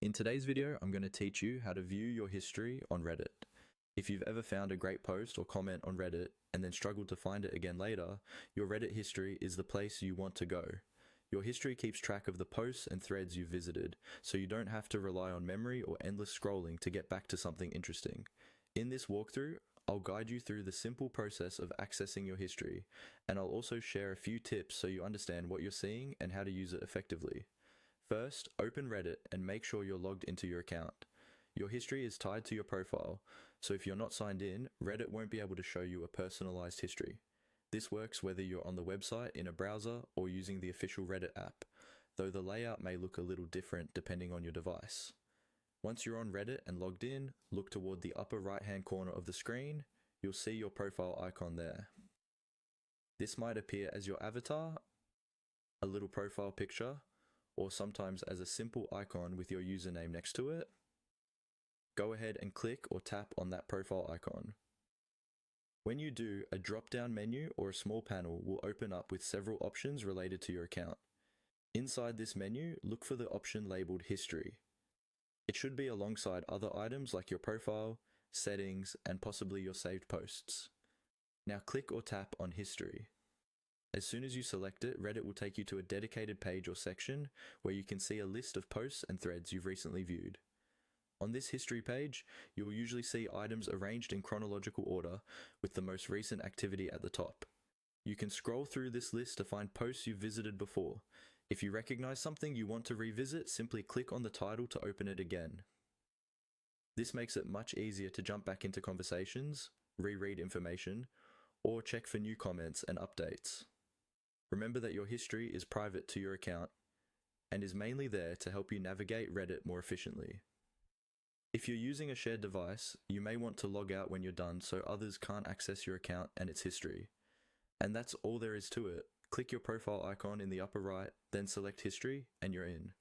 In today's video, I'm going to teach you how to view your history on Reddit. If you've ever found a great post or comment on Reddit and then struggled to find it again later, your Reddit history is the place you want to go. Your history keeps track of the posts and threads you've visited, so you don't have to rely on memory or endless scrolling to get back to something interesting. In this walkthrough, I'll guide you through the simple process of accessing your history, and I'll also share a few tips so you understand what you're seeing and how to use it effectively. First, open Reddit and make sure you're logged into your account. Your history is tied to your profile, so if you're not signed in, Reddit won't be able to show you a personalized history. This works whether you're on the website in a browser or using the official Reddit app, though the layout may look a little different depending on your device. Once you're on Reddit and logged in, look toward the upper right-hand corner of the screen. You'll see your profile icon there. This might appear as your avatar, a little profile picture, or sometimes as a simple icon with your username next to it. Go ahead and click or tap on that profile icon. When you do, a drop-down menu or a small panel will open up with several options related to your account. Inside this menu, look for the option labeled History. It should be alongside other items like your profile, settings, and possibly your saved posts. Now click or tap on History. As soon as you select it, Reddit will take you to a dedicated page or section where you can see a list of posts and threads you've recently viewed. On this history page, you will usually see items arranged in chronological order with the most recent activity at the top. You can scroll through this list to find posts you've visited before. If you recognize something you want to revisit, simply click on the title to open it again. This makes it much easier to jump back into conversations, reread information, or check for new comments and updates. Remember that your history is private to your account and is mainly there to help you navigate Reddit more efficiently. If you're using a shared device, you may want to log out when you're done so others can't access your account and its history. And that's all there is to it. Click your profile icon in the upper right, then select History, and you're in.